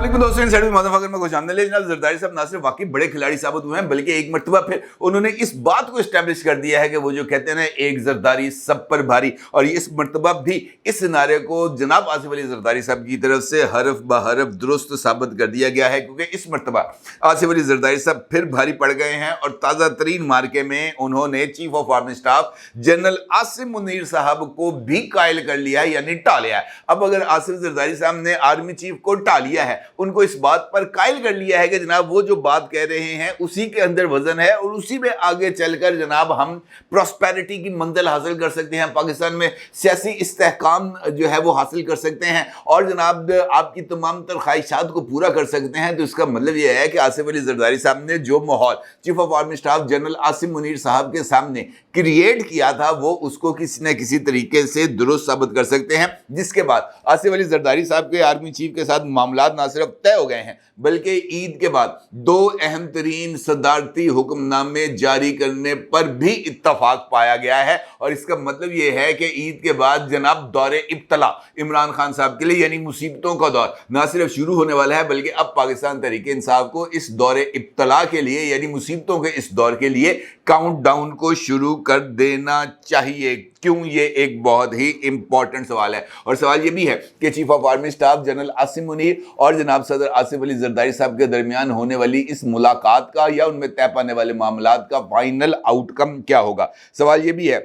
अस्सलाम दोस्तों, में खुश आमदीद। जनाब जरदारी साहब ना सिर्फ वाकई बड़े खिलाड़ी साबित हुए हैं बल्कि एक मरतबा फिर उन्होंने इस बात को एस्टैब्लिश कर दिया है कि वो जो कहते हैं ना, एक जरदारी सब पर भारी, और इस मरतबा भी इस नारे को जनाब आसिफ अली जरदारी साहब की तरफ से हरफ ब हरफ दुरुस्त साबित कर दिया गया है, क्योंकि इस मरतबा आसिफ अली जरदारी साहब फिर भारी पड़ गए हैं और ताज़ा तरीन मार्के में उन्होंने chief of army staff general Asim Munir साहब को भी कायल कर लिया है, यानी टालिया है। अब अगर आसिफ जरदारी साहब ने आर्मी चीफ को टालिया है, उनको इस बात पर कायल कर लिया है कि जनाब वो जो बात कह रहे हैं उसी के अंदर वजन है और उसी में आगे चलकर जनाब हम प्रॉस्पेरिटी की मंजिल हासिल कर सकते हैं, पाकिस्तान में सियासी इस्तेहकाम जो है वो हासिल कर सकते हैं और जनाब आपकी तमाम तर ख्वाहिशात को पूरा कर सकते हैं। तो इसका मतलब यह है कि आसिफ अली जरदारी साहब ने जो माहौल chief of army staff general Asim Munir साहब के सामने क्रिएट किया था, वो उसको किसी न किसी तरीके से दुरुस्त साबित कर सकते हैं, जिसके बाद आसिफ अली जरदारी साहब के आर्मी चीफ के साथ मामलात ना सिर्फ तय हो गए हैं बल्कि ईद के बाद दो अहम तरीन सदारती हुक्मनामे जारी करने पर भी इत्तफाक पाया गया है। और इसका मतलब यह है कि ईद के बाद जनाब दौरे इब्तला इमरान खान साहब के लिए, यानी मुसीबतों का दौर ना सिर्फ शुरू होने वाला है बल्कि अब पाकिस्तान तहरीक इंसाफ को इस दौरे इब्तला के लिए, यानी मुसीबतों के इस दौर के लिए काउंटडाउन को शुरू कर देना चाहिए। क्यों? ये एक बहुत ही इंपॉर्टेंट सवाल है और सवाल ये भी है कि chief of army staff general Asim Munir और जनाब सदर आसिफ अली जरदारी साहब के दरमियान होने वाली इस मुलाकात का या उनमें तय पाने वाले मामलात का फाइनल आउटकम क्या होगा। सवाल ये भी है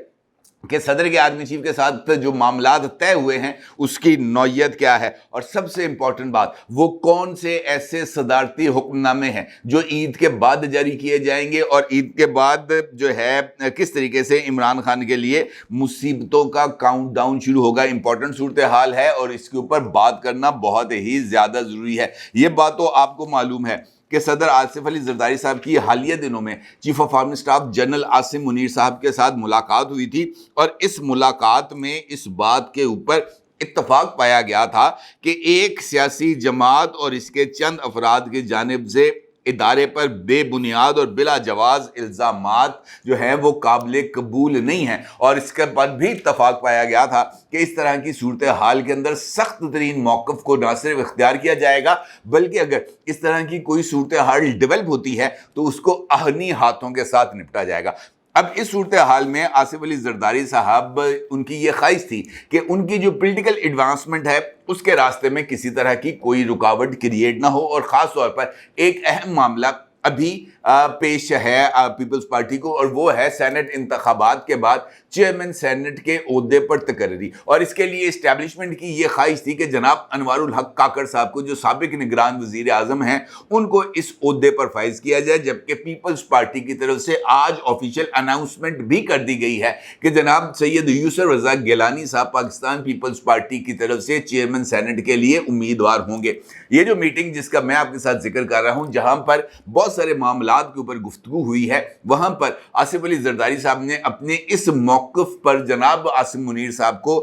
कि सदर के आर्मी चीफ के साथ जो मामलात तय हुए हैं उसकी नौयत क्या है, और सबसे इंपॉर्टेंट बात, वो कौन से ऐसे सदारती हुक्मनामे हैं जो ईद के बाद जारी किए जाएंगे और ईद के बाद जो है किस तरीके से इमरान खान के लिए मुसीबतों का काउंटडाउन शुरू होगा। इंपॉर्टेंट सूरत हाल है और इसके ऊपर बात करना बहुत ही ज़्यादा ज़रूरी है। ये बात तो आपको मालूम है कि सदर आसिफ अली जरदारी साहब की हालिया दिनों में chief of army staff general Asim Munir साहब के साथ मुलाकात हुई थी और इस मुलाकात में इस बात के ऊपर इत्तफाक पाया गया था कि एक सियासी जमात और इसके चंद अफराद की जानिब से इदारे पर बेबुनियाद और बिला जवाज इल्ज़ामात जो हैं वो काबिल कबूल नहीं हैं, और इसके पर भी इत्तफाक पाया गया था कि इस तरह की सूरत हाल के अंदर सख्त तरीन मौक़िफ़ को न सिर्फ इख्तियार किया जाएगा बल्कि अगर इस तरह की कोई सूरत हाल डेवलप होती है तो उसको आहनी हाथों के साथ निपटा जाएगा। अब इस सूरत हाल में आसिफ अली जरदारी साहब, उनकी ये ख्वाहिश थी कि उनकी जो पॉलिटिकल एडवांसमेंट है उसके रास्ते में किसी तरह की कोई रुकावट क्रिएट ना हो, और ख़ास तौर पर एक अहम मामला अभी पेश है पीपल्स पार्टी को, और वो है सेनेट इंतखाबात के बाद चेयरमैन सेनेट के ओहदे पर तकर्री। और इसके लिए इस्टेब्लिशमेंट की ये ख्वाहिश थी कि जनाब अनवारुल हक काकड़ साहब को, जो साबिक निगरान वजीर आज़म हैं, उनको इस ओहदे पर फाइज किया जाए। जबकि पीपल्स पार्टी की तरफ से आज ऑफिशियल अनाउंसमेंट भी कर दी गई है कि जनाब सैयद यूसुफ रज़ा गिलानी साहब पाकिस्तान पीपल्स पार्टी की तरफ से चेयरमैन सेनेट के लिए उम्मीदवार होंगे। ये जो मीटिंग जिसका मैं आपके साथ जिक्र कर रहा हूँ, जहाँ पर बहुत सारे मामलात के ऊपर गुफ्तगू हुई है, वहां पर आसिफ अली जरदारी साहब ने अपने इस मौक़िफ़ पर जनाब आसिम मुनीर साहब को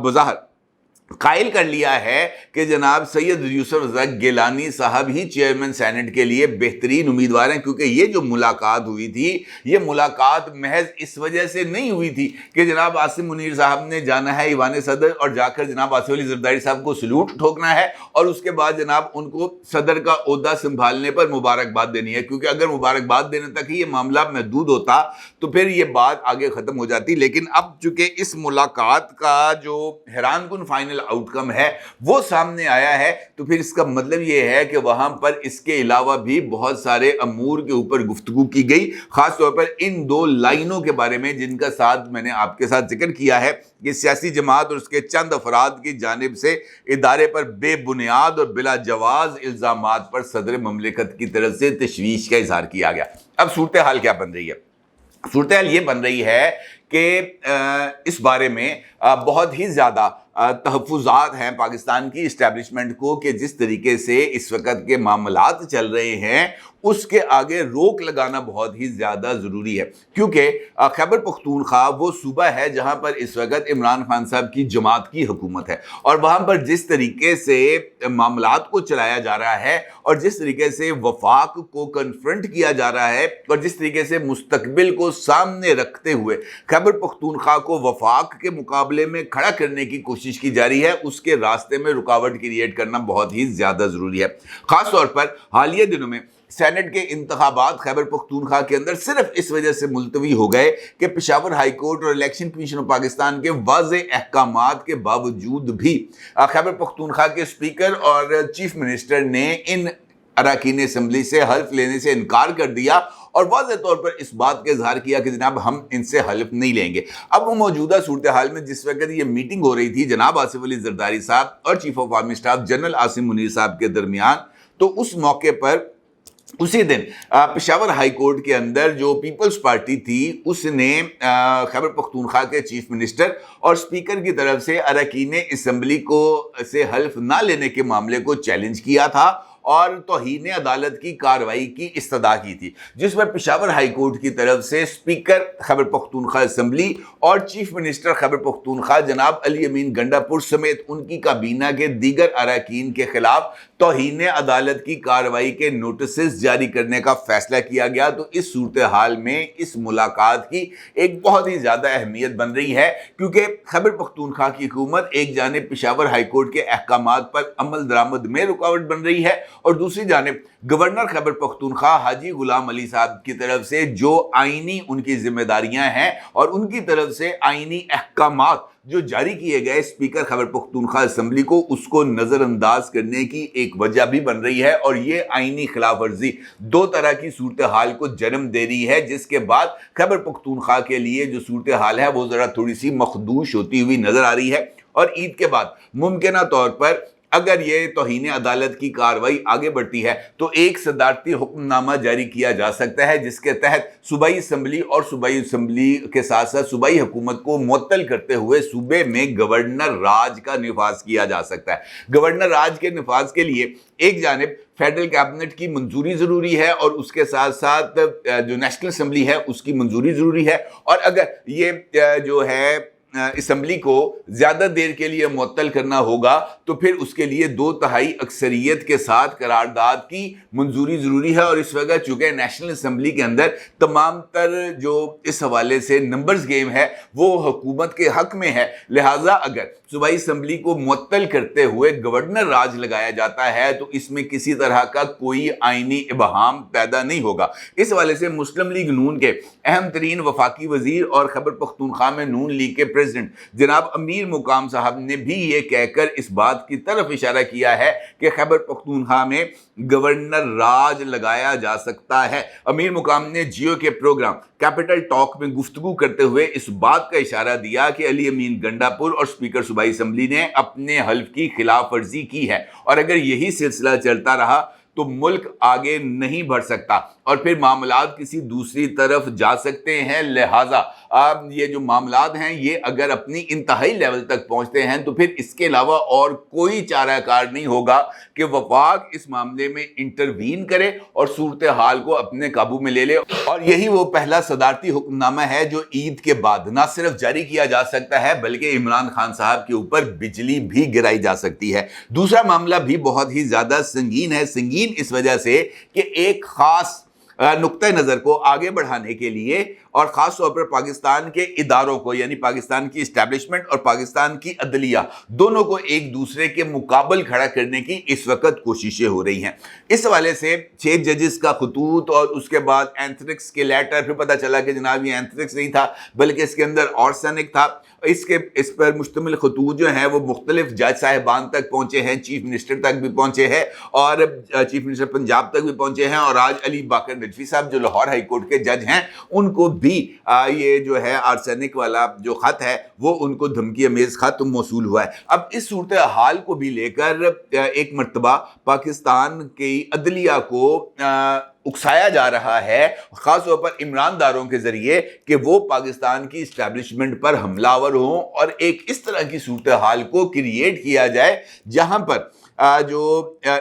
बज़ाहिर कायल कर लिया है कि जनाब सैयद यूसुफ रज़ा गिलानी साहब ही चेयरमैन सेनेट के लिए बेहतरीन उम्मीदवार हैं। क्योंकि ये जो मुलाकात हुई थी, ये मुलाकात महज इस वजह से नहीं हुई थी कि जनाब आसिम मुनीर साहब ने जाना है ईवान सदर और जाकर जनाब आसिफ अली जरदारी साहब को सलूट ठोकना है और उसके बाद जनाब उनको सदर का ओहदा संभालने पर मुबारकबाद देनी है। क्योंकि अगर मुबारकबाद देने तक ही ये मामला महदूद होता तो फिर ये बात आगे ख़त्म हो जाती। लेकिन अब चूँकि इस मुलाकात का जो हैरानकुन फाइनल आउटकम है वो सामने आया है, तो फिर इसका मतलब ये है कि वहां पर इसके अलावा भी बहुत सारे अमूर के ऊपर गुफ्तगू की गई, खास तौर पर इन दो लाइनों के बारे में जिनका साथ मैंने आपके साथ जिक्र किया है कि सियासी जमात और उसके चंद अफराद की जानिब से इदारे पर बेबुनियाद और बिला जवाज इल्ज़ामात पर सदर ममलिकत की तरफ से तशवीश का इजहार किया गया। अब सूरत हाल क्या बन रही है? सूरत हाल ये बन रही है कि इस बारे में बहुत ही ज़्यादा तहफ़्फ़ुज़ात हैं पाकिस्तान की इस्टेब्लिशमेंट को कि जिस तरीके से इस वक्त के मामलात चल रहे हैं उसके आगे रोक लगाना बहुत ही ज़्यादा ज़रूरी है। क्योंकि खैबर पख्तूनख्वा वो सूबा है जहाँ पर इस वक्त इमरान खान साहब की जमात की हुकूमत है, और वहाँ पर जिस तरीके से मामलात को चलाया जा रहा है और जिस तरीके से वफाक को कन्फ्रंट किया जा रहा है और जिस तरीके से मुस्तकबिल को सामने रखते हुए खैबर पख्तूनख्वा को वफाक के मुकाबले में खड़ा करने की कोशिश کوشش کی جا رہی ہے اس کے راستے میں رکاوٹ کریٹ کرنا بہت ہی زیادہ ضروری ہے. خاص طور پر حالیہ دنوں میں سینٹ کے انتخابات خیبر پختونخوا کے اندر صرف اس وجہ سے ملتوی ہو گئے کہ پشاور ہائی کورٹ اور الیکشن کمیشن آف پاکستان کے واضح احکامات کے باوجود بھی خیبر پختونخوا کے اسپیکر اور چیف منسٹر نے ان اراکین اسمبلی سے حلف لینے سے انکار کر دیا اور واضح طور پر اس بات کا اظہار کیا کہ جناب ہم ان سے حلف نہیں لیں گے. اب وہ موجودہ صورتحال میں جس وقت یہ میٹنگ ہو رہی تھی جناب آصف علی زرداری صاحب اور chief of army staff general Asim Munir صاحب کے درمیان، تو اس موقع پر اسی دن پشاور ہائی کورٹ کے اندر جو پیپلز پارٹی تھی اس نے خیبر پختونخوا کے چیف منسٹر اور اسپیکر کی طرف سے اراکین اسمبلی کو سے حلف نہ لینے کے معاملے کو چیلنج کیا تھا اور توہین عدالت کی کارروائی کی استدعا کی تھی، جس میں پشاور ہائی کورٹ کی طرف سے اسپیکر خیبر پختونخوا اسمبلی اور چیف منسٹر خیبر پختونخوا جناب علی امین گنڈا پور سمیت ان کی کابینہ کے دیگر اراکین کے خلاف توہین عدالت کی کارروائی کے نوٹسز جاری کرنے کا فیصلہ کیا گیا. تو اس صورتحال میں اس ملاقات کی ایک بہت ہی زیادہ اہمیت بن رہی ہے، کیونکہ خیبر پختونخوا کی حکومت ایک جانب پشاور ہائی کورٹ کے احکامات پر عمل درآمد میں رکاوٹ بن رہی ہے اور دوسری جانب گورنر خیبر پختونخوا حاجی غلام علی صاحب کی طرف سے جو آئینی ان کی ذمہ داریاں ہیں اور ان کی طرف سے آئینی احکامات جو جاری کیے گئے اسپیکر خیبر پختونخوا اسمبلی کو، اس کو نظر انداز کرنے کی ایک وجہ بھی بن رہی ہے. اور یہ آئینی خلاف ورزی دو طرح کی صورتحال کو جنم دے رہی ہے، جس کے بعد خیبر پختونخوا کے لیے جو صورتحال ہے وہ ذرا تھوڑی سی مخدوش ہوتی ہوئی نظر آ رہی ہے. اور عید کے بعد ممکنہ طور پر اگر یہ توہین عدالت کی کارروائی آگے بڑھتی ہے تو ایک صدارتی حکم نامہ جاری کیا جا سکتا ہے، جس کے تحت صوبائی اسمبلی اور صوبائی اسمبلی کے ساتھ ساتھ صوبائی حکومت کو معطل کرتے ہوئے صوبے میں گورنر راج کا نفاذ کیا جا سکتا ہے. گورنر راج کے نفاذ کے لیے ایک جانب فیڈرل کیبنٹ کی منظوری ضروری ہے اور اس کے ساتھ ساتھ جو نیشنل اسمبلی ہے اس کی منظوری ضروری ہے، اور اگر یہ جو ہے اسمبلی کو زیادہ دیر کے لیے معطل کرنا ہوگا تو پھر اس کے لیے 2/3 اکثریت کے ساتھ قرارداد کی منظوری ضروری ہے. اور اس وقت چونکہ نیشنل اسمبلی کے اندر تمام تر جو اس حوالے سے نمبرز گیم ہے وہ حکومت کے حق میں ہے، لہٰذا اگر صوبائی اسمبلی کو معطل کرتے ہوئے گورنر راج لگایا جاتا ہے تو اس میں کسی طرح کا کوئی آئینی ابہام پیدا نہیں ہوگا. اس حوالے سے مسلم لیگ نون کے اہم ترین وفاقی وزیر اور خیبر پختونخوا میں نون لیگ کے پریزیڈنٹ جناب امیر مقام صاحب نے بھی یہ کہہ کر اس بات کی طرف اشارہ کیا ہے کہ خیبر پختونخوا میں گورنر راج لگایا جا سکتا ہے. امیر مقام نے جیو کے پروگرام کیپٹل ٹاک میں گفتگو کرتے ہوئے اس بات کا اشارہ دیا کہ علی امین گنڈا پور اور اسپیکر صوبائی اسمبلی نے اپنے حلف کی خلاف ورزی کی ہے اور اگر یہی سلسلہ چلتا رہا تو ملک آگے نہیں بڑھ سکتا اور پھر معاملات کسی دوسری طرف جا سکتے ہیں. لہٰذا یہ جو معاملات ہیں یہ اگر اپنی انتہائی لیول تک پہنچتے ہیں تو پھر اس کے علاوہ اور کوئی چارہ کار نہیں ہوگا کہ وفاق اس معاملے میں انٹروین کرے اور صورتحال کو اپنے قابو میں لے لے. اور یہی وہ پہلا صدارتی حکم نامہ ہے جو عید کے بعد نہ صرف جاری کیا جا سکتا ہے بلکہ عمران خان صاحب کے اوپر بجلی بھی گرائی جا سکتی ہے. دوسرا معاملہ بھی بہت ہی زیادہ سنگین ہے، سنگین اس وجہ سے کہ ایک خاص نقطہ نظر کو آگے بڑھانے کے لیے اور خاص طور پر پاکستان کے اداروں کو یعنی پاکستان کی اسٹیبلشمنٹ اور پاکستان کی عدلیہ دونوں کو ایک دوسرے کے مقابل کھڑا کرنے کی اس وقت کوششیں ہو رہی ہیں. اس حوالے سے 6 ججز کا خطوط اور اس کے بعد اینتھرکس کے لیٹر، پھر پتہ چلا کہ جناب یہ اینتھرکس نہیں تھا بلکہ اس کے اندر آرسینک تھا. اس پر مشتمل خطوط جو ہیں وہ مختلف جج صاحبان تک پہنچے ہیں، چیف منسٹر تک بھی پہنچے ہیں اور چیف منسٹر پنجاب تک بھی پہنچے ہیں اور آج علی باقر نجفی صاحب جو لاہور ہائی کورٹ کے جج ہیں ان کو بھی یہ جو ہے آرسینک والا جو خط ہے وہ ان کو دھمکی امیز خط موصول ہوا ہے. اب اس صورتحال کو بھی لے کر ایک مرتبہ پاکستان کی عدلیہ کو اکسایا جا رہا ہے خاص طور پر عمران داروں کے ذریعے کہ وہ پاکستان کی اسٹیبلشمنٹ پر حملہ آور ہوں اور ایک اس طرح کی صورتحال کو کریٹ کیا جائے جہاں پر جو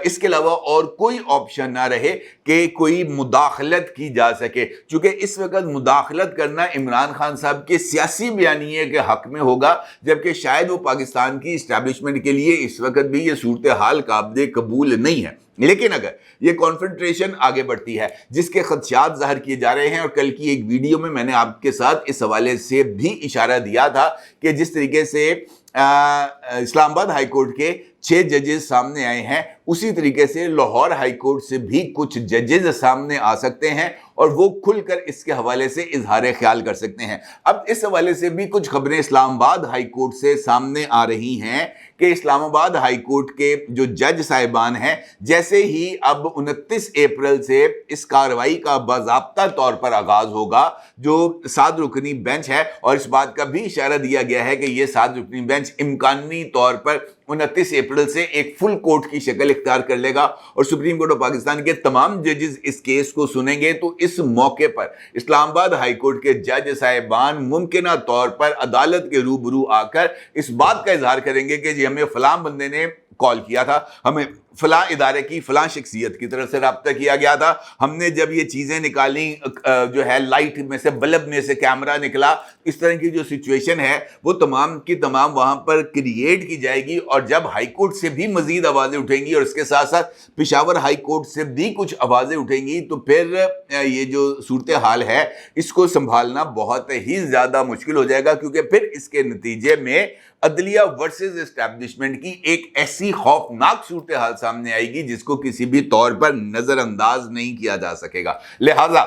اس کے علاوہ اور کوئی آپشن نہ رہے کہ کوئی مداخلت کی جا سکے. چونکہ اس وقت مداخلت کرنا عمران خان صاحب کے سیاسی بیانیے کے حق میں ہوگا جبکہ شاید وہ پاکستان کی اسٹیبلشمنٹ کے لیے اس وقت بھی یہ صورتحال قابل قبول نہیں ہے. لیکن اگر یہ کانفرنٹریشن آگے بڑھتی ہے جس کے خدشات ظاہر کیے جا رہے ہیں اور کل کی ایک ویڈیو میں میں نے آپ کے ساتھ اس حوالے سے بھی اشارہ دیا تھا کہ جس طریقے سے इस्लामाबाद हाई कोर्ट के 6 जजेस सामने आए हैं, उसी तरीके से लाहौर हाई कोर्ट से भी कुछ जजेस सामने आ सकते हैं और वो खुलकर इसके हवाले से इजहार ख्याल कर सकते हैं। अब इस हवाले से भी कुछ खबरें इस्लामाबाद हाई कोर्ट से सामने आ रही हैं कि इस्लामाबाद हाई कोर्ट के जो जज साहिबान हैं, जैसे ही अब 29 अप्रैल से इस कार्रवाई का बाज़ाब्ता तौर पर आगाज होगा, जो 7 रुकनी बेंच है, और इस बात का भी इशारा दिया गया है कि यह 7 रुकनी बेंच इम्कानी तौर पर 29 अप्रैल से एक फुल कोर्ट की शक्ल इख्तियार कर लेगा और सुप्रीम कोर्ट ऑफ पाकिस्तान के तमाम जजेस इस केस को सुनेंगे। तो इस मौके पर इस्लामाबाद हाई कोर्ट के जज साहिबान मुमकिना तौर पर अदालत के रूबरू आकर इस बात का इजहार करेंगे कि जी हमें फलां बंदे ने कॉल किया था, हमें फलां इदारे की फलां शख्सियत की तरफ से राब्ता किया गया था, हमने जब ये चीज़ें निकाली, जो है लाइट में से, बल्ब में से कैमरा निकला, इस तरह की जो सिचुएशन है वो तमाम की तमाम वहाँ पर क्रिएट की जाएगी। और जब हाई कोर्ट से भी मज़ीद आवाज़ें उठेंगी और इसके साथ साथ पेशावर हाई कोर्ट से भी कुछ आवाज़ें उठेंगी, तो फिर ये जो सूरत हाल है इसको संभालना बहुत ही ज़्यादा मुश्किल हो जाएगा, क्योंकि फिर इसके नतीजे में अदलिया वर्सेस एस्टैब्लिशमेंट की एक ऐसी खौफनाक सूरत हाल सामने आएगी जिसको किसी भी तौर पर नजरअंदाज नहीं किया जा सकेगा। लिहाजा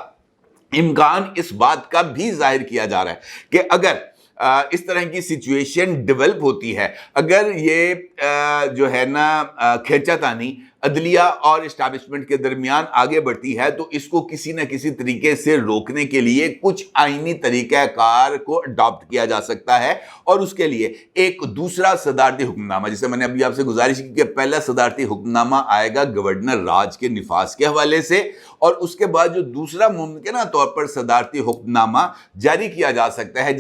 इम्कान इस बात का भी जाहिर किया जा रहा है कि अगर इस तरह की सिचुएशन डेवलप होती है, अगर ये जो है ना खींचातानी अदलिया और इस्टेब्लिशमेंट के दरमियान आगे बढ़ती है, तो इसको किसी न किसी तरीके से रोकने के लिए कुछ आईनी तरीक़ाकार को अडॉप्ट किया जा सकता है। और उसके लिए एक दूसरा सदारती हुक्मनामा, जिसे मैंने अभी आपसे गुजारिश की कि पहला सदारती हुक्मनामा आएगा गवर्नर राज के निफाज के हवाले से, और उसके बाद जो दूसरा मुमकिन तौर पर सदारती हुक्मनामा जारी किया जा सकता है,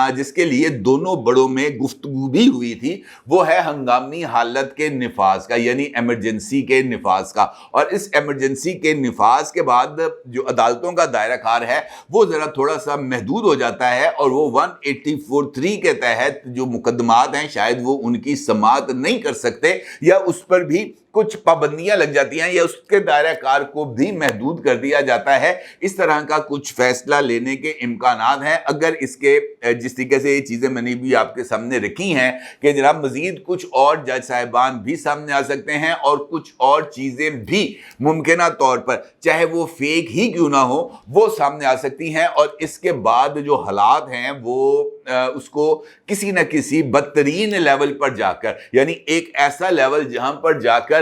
जिसके लिए दोनों बड़ों में गुफ्तगू भी हुई थी, वो है हंगामी हालत के निफाज का, यानी इमरजेंसी के निफाज का। और इस इमरजेंसी के निफाज के बाद जो अदालतों का दायरा कार है वो जरा थोड़ा सा महदूद हो जाता है, और वो 184(3) के तहत जो मुकदमात हैं शायद वो उनकी समाअत नहीं कर सकते, या उस पर भी कुछ पाबंदियां लग जाती हैं, या उसके दायरा कार को भी महदूद कर दिया जाता है। इस तरह का कुछ फैसला लेने के इम्कानात हैं। अगर इसके जिस तरीके से ये चीज़ें मैंने भी आपके सामने रखी हैं कि जनाब मजीद कुछ और जज साहिबान भी सामने आ सकते हैं और कुछ और चीज़ें भी मुमकिन तौर पर, चाहे वो फेक ही क्यों ना हो, वो सामने आ सकती हैं, और इसके बाद जो हालात हैं वो उसको किसी न किसी बदतरीन लेवल पर जाकर, यानी एक ऐसा लेवल जहां पर जाकर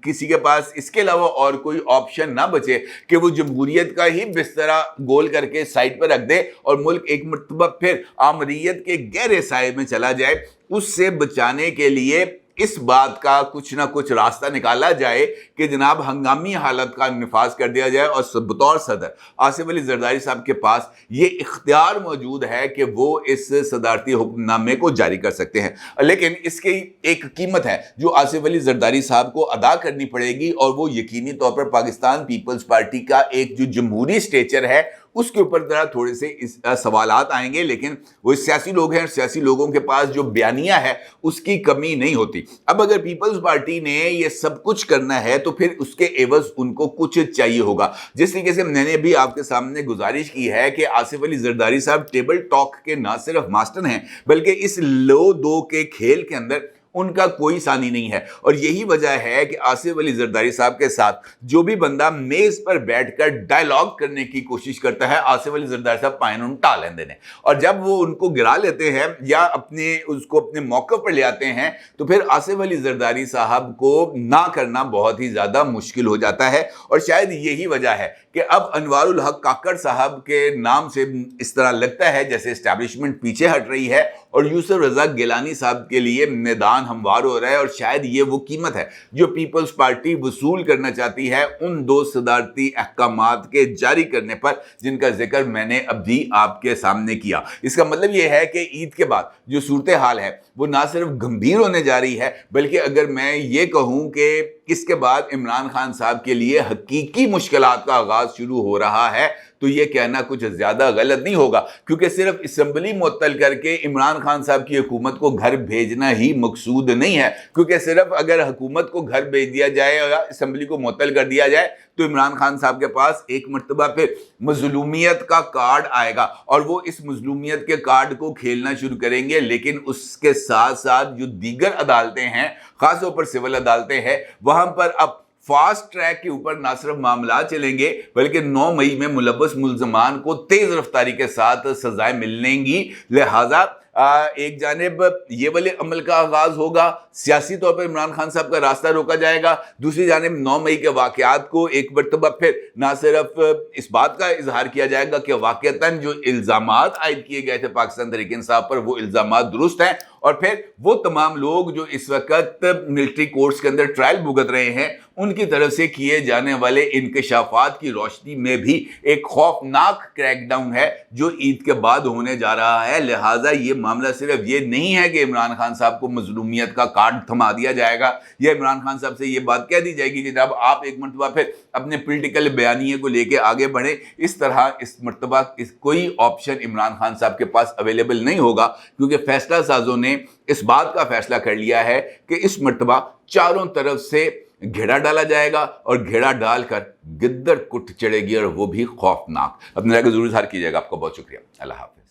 किसी के पास इसके अलावा और कोई ऑप्शन ना बचे कि वो जमहूरियत का ही बिस्तरा गोल करके साइड पर रख दे और मुल्क एक मरतबा फिर आमरीयत के गहरे साए में चला जाए, उससे बचाने के लिए इस बात का कुछ ना कुछ रास्ता निकाला जाए कि जनाब हंगामी हालत का निफाज कर दिया जाए। और बतौर सदर आसिफ अली जरदारी साहब के पास ये इख्तियार मौजूद है कि वो इस सदारती हुक्मनामे को जारी कर सकते हैं, लेकिन इसकी एक कीमत है जो आसिफ अली जरदारी साहब को अदा करनी पड़ेगी, और वो यकीनी तौर पर पाकिस्तान पीपल्स पार्टी का एक जो जमहूरी स्टेचर है उसके ऊपर जरा थोड़े से सवालात आएंगे। लेकिन वो सियासी लोग हैं और सियासी लोगों के पास जो बयानिया है उसकी कमी नहीं होती। अब अगर पीपल्स पार्टी ने ये सब कुछ करना है तो फिर उसके एवज उनको कुछ चाहिए होगा। जिस तरीके से मैंने भी आपके सामने गुजारिश की है कि आसिफ अली जरदारी साहब टेबल टॉक के ना सिर्फ मास्टर हैं बल्कि इस लो दो के खेल के अंदर उनका कोई सानी नहीं है। और यही वजह है कि आसिफ अली जरदारी साहब के साथ जो भी बंदा मेज पर बैठकर डायलॉग करने की कोशिश करता है, आसिफ अली जरदारी साहब पायन उनटा लेते हैं, और जब वो उनको गिरा लेते हैं या उसको अपने मौके पर ले आते हैं तो फिर आसिफ अली जरदारी साहब को ना करना बहुत ही ज़्यादा मुश्किल हो जाता है। और शायद यही वजह है कि अब अनवारुल हक काकड़ साहब के नाम से इस तरह लगता है जैसे एस्टैब्लिशमेंट पीछे हट रही है और यूसुफ रज़ा गिलानी साहब के लिए मैदान हमवार हो रहा है। और शायद ये वो कीमत है जो पीपल्स पार्टी वसूल करना चाहती है उन 2 सदारती अहकामात के जारी करने पर जिनका जिक्र मैंने अभी आपके सामने किया। इसका मतलब ये है कि ईद के बाद जो सूरत हाल है वो ना सिर्फ गंभीर होने जा रही है, बल्कि अगर मैं ये कहूँ कि इसके बाद इमरान खान साहब के लिए हकीकी मुश्किलात का आगाज शुरू हो रहा है, تو یہ کہنا کچھ زیادہ غلط نہیں ہوگا، کیونکہ صرف اسمبلی معطل کر کے عمران خان صاحب کی حکومت کو گھر بھیجنا ہی مقصود نہیں ہے، کیونکہ صرف اگر حکومت کو گھر بھیج دیا جائے یا اسمبلی کو معطل کر دیا جائے تو عمران خان صاحب کے پاس ایک مرتبہ پھر مظلومیت کا کارڈ آئے گا اور وہ اس مظلومیت کے کارڈ کو کھیلنا شروع کریں گے۔ لیکن اس کے ساتھ ساتھ جو دیگر عدالتیں ہیں، خاص طور پر سول عدالتیں ہیں، وہاں پر اب فاسٹ ٹریک کے اوپر نہ صرف معاملات چلیں گے بلکہ 9 مئی میں ملوث ملزمان کو تیز رفتاری کے ساتھ سزائیں ملیں گی۔ لہٰذا ایک جانب یہ والے عمل کا آغاز ہوگا، سیاسی طور پر عمران خان صاحب کا راستہ روکا جائے گا، دوسری جانب 9 مئی کے واقعات کو ایک مرتبہ پھر نہ صرف اس بات کا اظہار کیا جائے گا کہ واقعتاً جو الزامات عائد کیے گئے تھے پاکستان تحریک انصاف پر وہ الزامات درست ہیں، اور پھر وہ تمام لوگ جو اس وقت ملٹری کورٹس کے اندر ٹرائل بھگت رہے ہیں ان کی طرف سے کیے جانے والے انکشافات کی روشنی میں بھی ایک خوفناک کریک ڈاؤن ہے جو عید کے بعد ہونے جا رہا ہے۔ لہٰذا یہ معاملہ صرف یہ نہیں ہے کہ عمران خان صاحب کو مظلومیت کا کارڈ تھما دیا جائے گا یا عمران خان صاحب سے یہ بات کہہ دی جائے گی کہ جب آپ ایک مرتبہ پھر اپنے پولیٹیکل بیانیے کو لے کے آگے بڑھیں، اس طرح اس مرتبہ کوئی آپشن عمران خان صاحب کے پاس اویلیبل نہیں ہوگا، کیونکہ فیصلہ سازوں نے اس بات کا فیصلہ کر لیا ہے کہ اس مرتبہ چاروں طرف سے گھیڑا ڈالا جائے گا اور گھیڑا ڈال کر گدر کٹ چڑھے گی، اور وہ بھی خوفناک۔ اپنے رائے کو ضرور اظہار کیجیے گا۔ آپ کو بہت شکریہ۔ اللہ حافظ۔